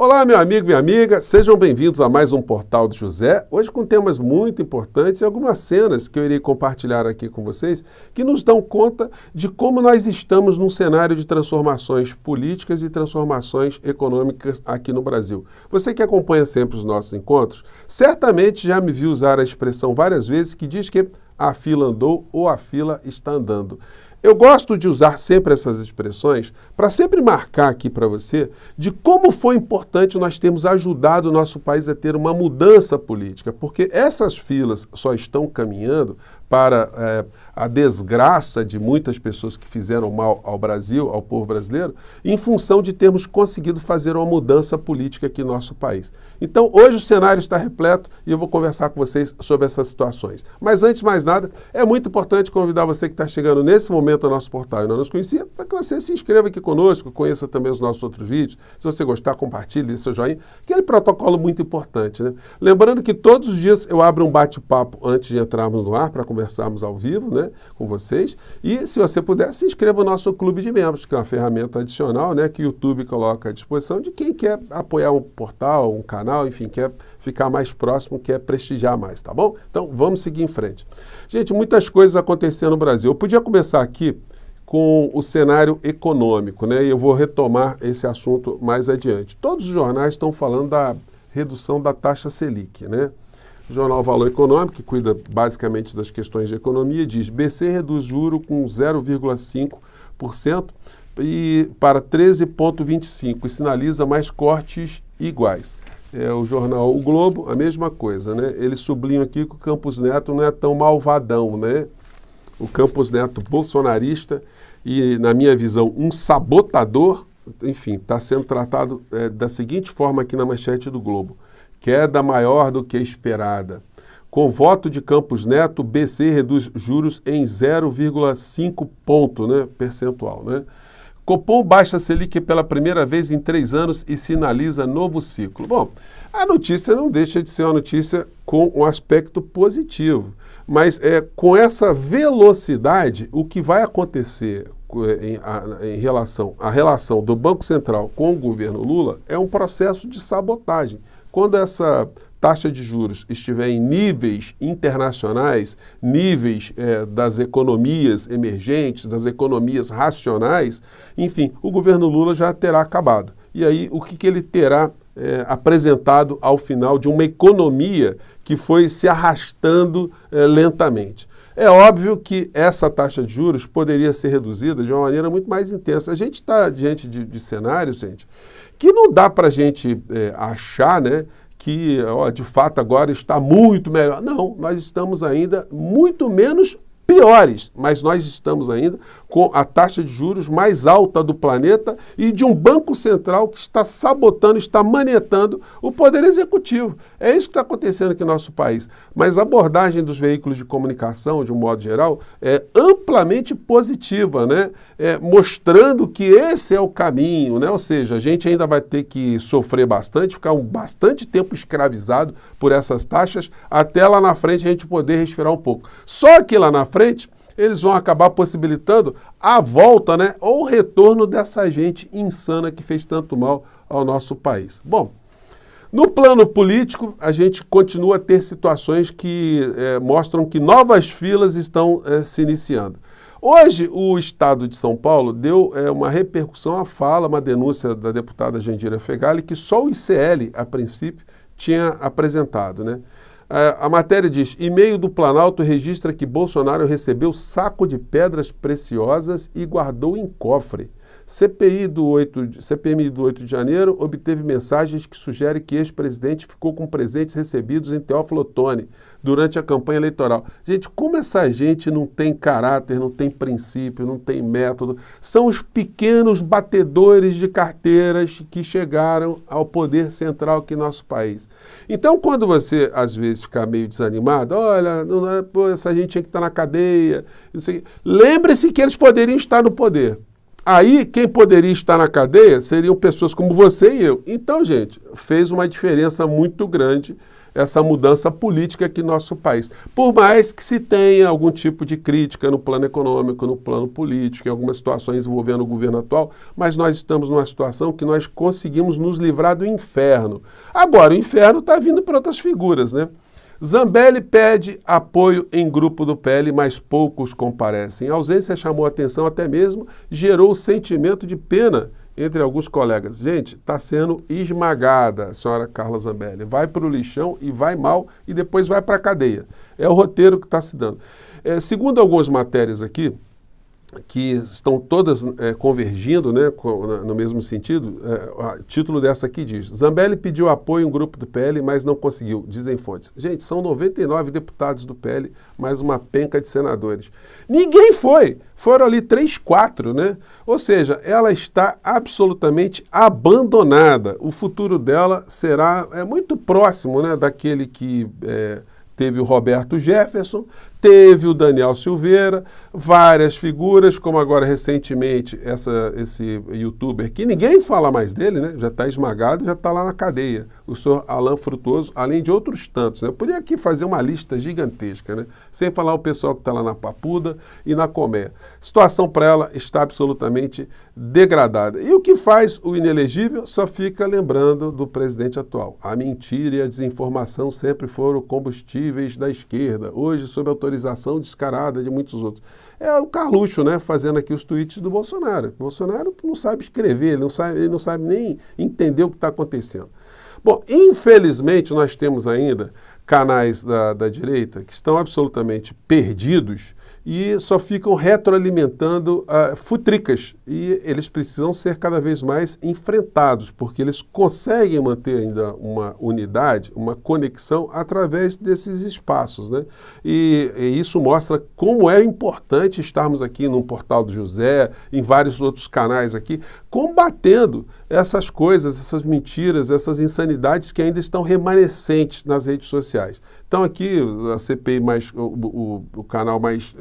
Olá, meu amigo, minha amiga, sejam bem-vindos a mais um Portal do José, hoje com temas muito importantes e algumas cenas que eu irei compartilhar aqui com vocês que nos dão conta de como nós estamos num cenário de transformações políticas e transformações econômicas aqui no Brasil. Você que acompanha sempre os nossos encontros, certamente já me viu usar a expressão várias vezes que diz que a fila andou ou a fila está andando. Eu gosto de usar sempre essas expressões para sempre marcar aqui para você de como foi importante nós termos ajudado o nosso país a ter uma mudança política, porque essas filas só estão caminhando para a desgraça de muitas pessoas que fizeram mal ao Brasil, ao povo brasileiro, em função de termos conseguido fazer uma mudança política aqui no nosso país. Então, hoje o cenário está repleto e eu vou conversar com vocês sobre essas situações. Mas antes de mais nada, é muito importante convidar você que está chegando nesse momento ao nosso portal e não nos conhecia, para que você se inscreva aqui conosco, conheça também os nossos outros vídeos. Se você gostar, compartilhe, dê seu joinha. Aquele protocolo muito importante, né? Lembrando que todos os dias eu abro um bate-papo antes de entrarmos no ar para conversarmos ao vivo, né, com vocês. E se você puder, se inscreva no nosso clube de membros, que é uma ferramenta adicional, né, que o YouTube coloca à disposição de quem quer apoiar um portal, um canal, enfim, quer ficar mais próximo, quer prestigiar mais, tá bom? Então, vamos seguir em frente. Gente, muitas coisas acontecendo no Brasil. Eu podia começar aqui com o cenário econômico, né, e eu vou retomar esse assunto mais adiante. Todos os jornais estão falando da redução da taxa Selic, né? O jornal Valor Econômico, que cuida basicamente das questões de economia, diz: BC reduz juro com 0,5% e para 13,25% e sinaliza mais cortes iguais. O jornal O Globo, a mesma coisa, né? Eles sublinham aqui que o Campos Neto não é tão malvadão, né? O Campos Neto bolsonarista e, na minha visão, um sabotador, enfim, está sendo tratado da seguinte forma aqui na manchete do Globo: queda maior do que esperada. Com voto de Campos Neto, BC reduz juros em 0,5 ponto, né, percentual. Né? Copom baixa Selic pela primeira vez em 3 anos e sinaliza novo ciclo. Bom, a notícia não deixa de ser uma notícia com um aspecto positivo, mas com essa velocidade, o que vai acontecer em relação à relação do Banco Central com o governo Lula é um processo de sabotagem. Quando essa taxa de juros estiver em níveis internacionais, níveis das economias emergentes, das economias racionais, enfim, o governo Lula já terá acabado. E aí, o que ele terá apresentado ao final de uma economia que foi se arrastando lentamente? É óbvio que essa taxa de juros poderia ser reduzida de uma maneira muito mais intensa. A gente está diante de cenários, gente, que não dá para a gente achar, né, que de fato agora está muito melhor. Não, nós estamos ainda muito menos piores, mas nós estamos ainda com a taxa de juros mais alta do planeta e de um Banco Central que está sabotando, está manietando o Poder Executivo. É isso que está acontecendo aqui no nosso país. Mas a abordagem dos veículos de comunicação, de um modo geral, é amplamente positiva, né? Mostrando que esse é o caminho, né? Ou seja, a gente ainda vai ter que sofrer bastante, ficar bastante tempo escravizado por essas taxas, até lá na frente a gente poder respirar um pouco. Só que lá na frente, eles vão acabar possibilitando a volta, né, ou o retorno dessa gente insana que fez tanto mal ao nosso país. Bom, no plano político, a gente continua a ter situações que mostram que novas filas estão se iniciando. Hoje, o Estado de São Paulo deu uma repercussão à fala, uma denúncia da deputada Jandira Fegali, que só o ICL, a princípio, tinha apresentado, né? A matéria diz: e-mail do Planalto registra que Bolsonaro recebeu saco de pedras preciosas e guardou em cofre. CPMI do 8 de janeiro obteve mensagens que sugerem que ex-presidente ficou com presentes recebidos em Teófilo Otoni durante a campanha eleitoral. Gente, como essa gente não tem caráter, não tem princípio, não tem método, são os pequenos batedores de carteiras que chegaram ao poder central aqui no nosso país. Então, quando você, às vezes, ficar meio desanimado, olha, essa gente tinha que estar na cadeia, lembre-se que eles poderiam estar no poder. Aí, quem poderia estar na cadeia seriam pessoas como você e eu. Então, gente, fez uma diferença muito grande essa mudança política aqui no nosso país. Por mais que se tenha algum tipo de crítica no plano econômico, no plano político, em algumas situações envolvendo o governo atual, mas nós estamos numa situação que nós conseguimos nos livrar do inferno. Agora, o inferno está vindo para outras figuras, né? Zambelli pede apoio em grupo do PL, mas poucos comparecem. A ausência chamou a atenção até mesmo, gerou o sentimento de pena entre alguns colegas. Gente, está sendo esmagada a senhora Carla Zambelli. Vai para o lixão e vai mal e depois vai para a cadeia. É o roteiro que está se dando. Segundo algumas matérias aqui, que estão todas convergindo, né, no mesmo sentido, o título dessa aqui diz: Zambelli pediu apoio em um grupo do PL, mas não conseguiu, dizem fontes. Gente, são 99 deputados do PL, mais uma penca de senadores. Ninguém foi, foram ali 3, 4, né? Ou seja, ela está absolutamente abandonada. O futuro dela será muito próximo, né, daquele que teve o Roberto Jefferson, teve o Daniel Silveira, várias figuras, como agora recentemente esse youtuber, que ninguém fala mais dele, né? Já está esmagado, já está lá na cadeia, o senhor Alan Frutuoso, além de outros tantos, né? Eu podia aqui fazer uma lista gigantesca, né? Sem falar o pessoal que está lá na Papuda e na Comé. A situação para ela está absolutamente degradada. E o que faz o inelegível só fica lembrando do presidente atual. A mentira e a desinformação sempre foram combustíveis da esquerda, hoje sob autorização descarada de muitos outros. É o Carluxo, né, fazendo aqui os tweets do Bolsonaro. O Bolsonaro não sabe escrever, ele não sabe nem entender o que está acontecendo. Bom, infelizmente nós temos ainda canais da direita que estão absolutamente perdidos e só ficam retroalimentando futricas. E eles precisam ser cada vez mais enfrentados, porque eles conseguem manter ainda uma unidade, uma conexão através desses espaços, né? E isso mostra como é importante estarmos aqui no Portal do José, em vários outros canais aqui, combatendo essas coisas, essas mentiras, essas insanidades que ainda estão remanescentes nas redes sociais. Então aqui a CPI, o canal mais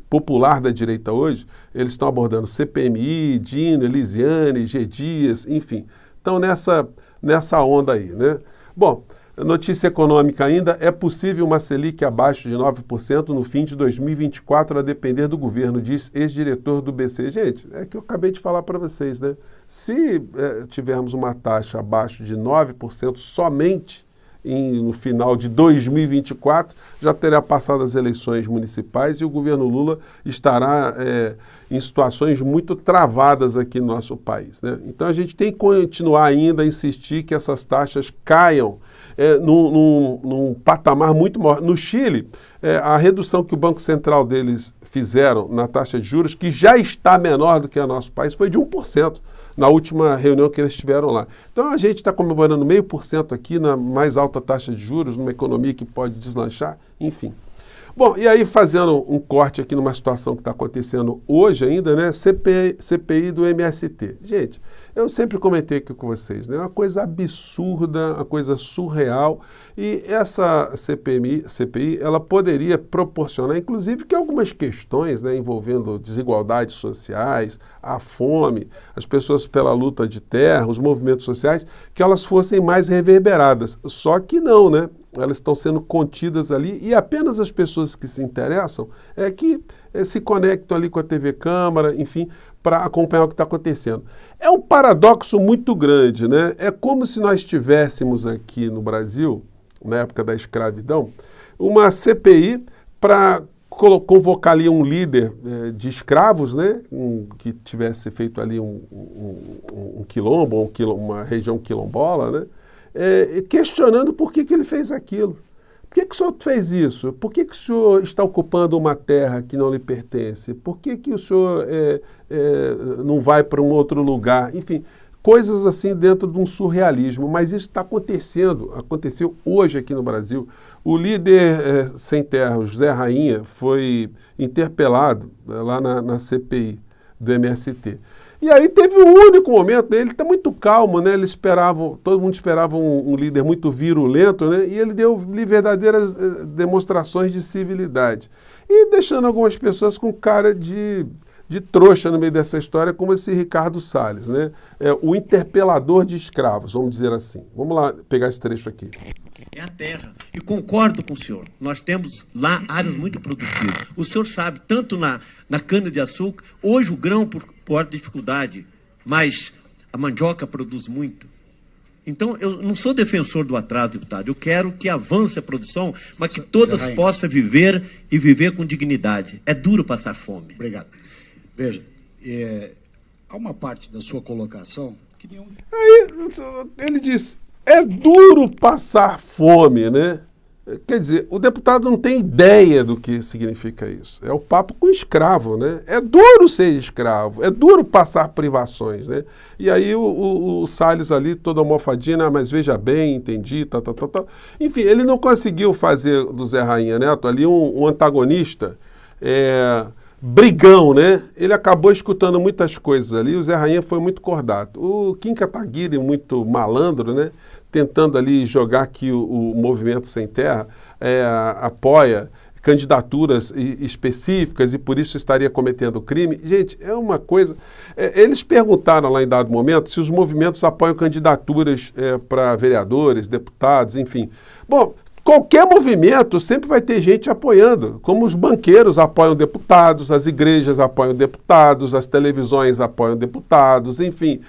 popular da direita hoje, eles estão abordando CPMI, Dino, Elisiane, G. Dias, enfim. Então nessa onda aí, né? Bom, notícia econômica ainda: é possível uma Selic abaixo de 9% no fim de 2024, a depender do governo, diz ex-diretor do BC. Gente, é que eu acabei de falar para vocês, né? Se tivermos uma taxa abaixo de 9% somente no final de 2024, já terá passado as eleições municipais e o governo Lula estará em situações muito travadas aqui no nosso país, né? Então a gente tem que continuar ainda a insistir que essas taxas caiam num patamar muito maior. No Chile, a redução que o Banco Central deles fizeram na taxa de juros, que já está menor do que a nosso país, foi de 1%. Na última reunião que eles tiveram lá. Então a gente está comemorando 0,5% aqui na mais alta taxa de juros, numa economia que pode deslanchar, enfim. Bom, e aí fazendo um corte aqui numa situação que está acontecendo hoje ainda, né? CPI do MST. Gente, eu sempre comentei aqui com vocês, né? Uma coisa absurda, uma coisa surreal. E essa CPI, ela poderia proporcionar, inclusive, que algumas questões, né, envolvendo desigualdades sociais, a fome, as pessoas pela luta de terra, os movimentos sociais, que elas fossem mais reverberadas. Só que não, né? Elas estão sendo contidas ali e apenas as pessoas que se interessam que se conectam ali com a TV Câmara, enfim, para acompanhar o que está acontecendo. É um paradoxo muito grande, né? É como se nós tivéssemos aqui no Brasil, na época da escravidão, uma CPI para convocar ali um líder de escravos, né? Que tivesse feito ali um quilombo, uma região quilombola, né? Questionando por que ele fez aquilo. Por que o senhor fez isso? Por que o senhor está ocupando uma terra que não lhe pertence? Por que o senhor não vai para um outro lugar? Enfim, coisas assim dentro de um surrealismo. Mas isso está acontecendo, aconteceu hoje aqui no Brasil. O líder sem terra, o José Rainha, foi interpelado lá na CPI do MST. E aí teve um único momento, né? Ele está muito calmo, né? Todo mundo esperava um líder muito virulento, né? E ele deu verdadeiras demonstrações de civilidade. E deixando algumas pessoas com cara de de trouxa no meio dessa história, como esse Ricardo Salles, né? O interpelador de escravos, vamos dizer assim. Vamos lá pegar esse trecho aqui. É a terra. E concordo com o senhor. Nós temos lá áreas muito produtivas. O senhor sabe, tanto na cana-de-açúcar, hoje o grão por dificuldade, mas a mandioca produz muito. Então, eu não sou defensor do atraso, deputado. Eu quero que avance a produção, mas que todas possam viver e viver com dignidade. É duro passar fome. Obrigado. Veja, há uma parte da sua colocação que nenhum... Aí ele diz, é duro passar fome, né? Quer dizer, o deputado não tem ideia do que significa isso. É o papo com escravo, né? É duro ser escravo, é duro passar privações, né? E aí o Salles ali, todo almofadinho, mas veja bem, entendi, tal. Enfim, ele não conseguiu fazer do Zé Rainha Neto ali um antagonista brigão, né? Ele acabou escutando muitas coisas ali, o Zé Rainha foi muito cordato. O Kim Kataguiri, muito malandro, né? Tentando ali jogar que o Movimento Sem Terra apoia candidaturas específicas e por isso estaria cometendo crime. Gente, é uma coisa... eles perguntaram lá em dado momento se os movimentos apoiam candidaturas para vereadores, deputados, enfim. Bom, qualquer movimento sempre vai ter gente apoiando, como os banqueiros apoiam deputados, as igrejas apoiam deputados, as televisões apoiam deputados, enfim,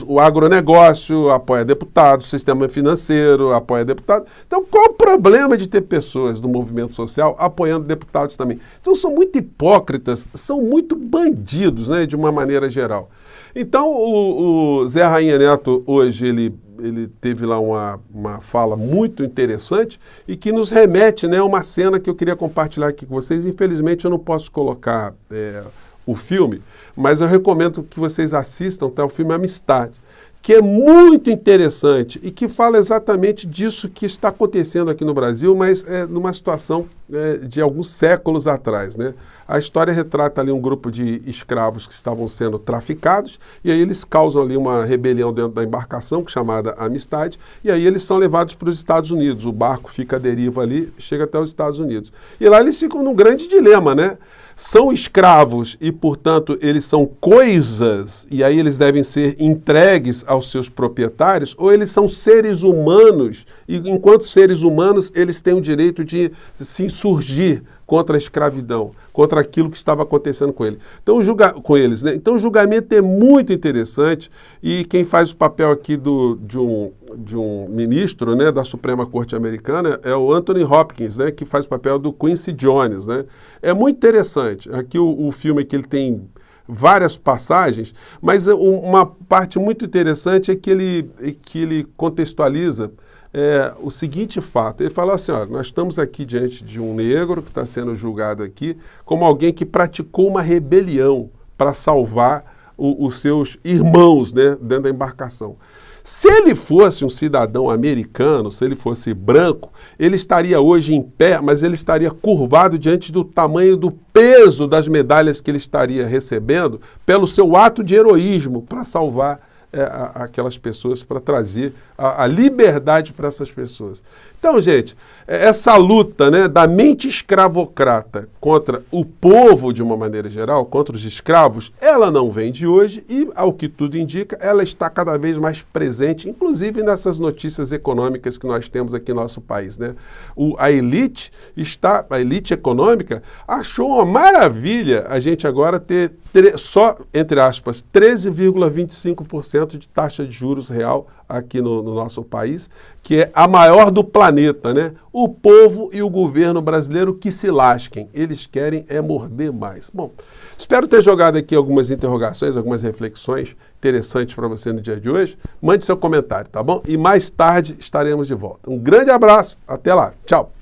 o agronegócio apoia deputados, o sistema financeiro apoia deputados. Então, qual o problema de ter pessoas do movimento social apoiando deputados também? Então, são muito hipócritas, são muito bandidos, né, de uma maneira geral. Então, o Zé Rainha Neto, hoje, ele teve lá uma fala muito interessante e que nos remete, né, a uma cena que eu queria compartilhar aqui com vocês. Infelizmente, eu não posso colocar o filme, mas eu recomendo que vocês assistam, tá? O filme Amistade, que é muito interessante e que fala exatamente disso que está acontecendo aqui no Brasil, mas numa situação de alguns séculos atrás, né? A história retrata ali um grupo de escravos que estavam sendo traficados e aí eles causam ali uma rebelião dentro da embarcação, chamada Amistade, e aí eles são levados para os Estados Unidos. O barco fica à deriva ali, chega até os Estados Unidos. E lá eles ficam num grande dilema, né? São escravos e, portanto, eles são coisas e aí eles devem ser entregues aos seus proprietários, ou eles são seres humanos e, enquanto seres humanos, eles têm o direito de se insurgir contra a escravidão, contra aquilo que estava acontecendo com ele. Então, eles, né? Então, o julgamento é muito interessante e quem faz o papel aqui de um ministro, né, da Suprema Corte Americana é o Anthony Hopkins, né, que faz o papel do Quincy Jones, né? É muito interessante. Aqui o filme que ele tem várias passagens, mas uma parte muito interessante é que ele contextualiza o seguinte fato. Ele fala assim, olha, nós estamos aqui diante de um negro que está sendo julgado aqui como alguém que praticou uma rebelião para salvar os seus irmãos, né, dentro da embarcação. Se ele fosse um cidadão americano, se ele fosse branco, ele estaria hoje em pé, mas ele estaria curvado diante do tamanho do peso das medalhas que ele estaria recebendo pelo seu ato de heroísmo para salvar aquelas pessoas, para trazer a liberdade para essas pessoas. Então, gente, essa luta, né, da mente escravocrata contra o povo de uma maneira geral, contra os escravos, ela não vem de hoje e, ao que tudo indica, ela está cada vez mais presente, inclusive nessas notícias econômicas que nós temos aqui no nosso país, né? A elite econômica achou uma maravilha a gente agora ter só, entre aspas, 13,25% de taxa de juros real aqui no nosso país, que é a maior do planeta, né? O povo e o governo brasileiro que se lasquem. Eles querem morder mais. Bom, espero ter jogado aqui algumas interrogações, algumas reflexões interessantes para você no dia de hoje. Mande seu comentário, tá bom? E mais tarde estaremos de volta. Um grande abraço, até lá. Tchau.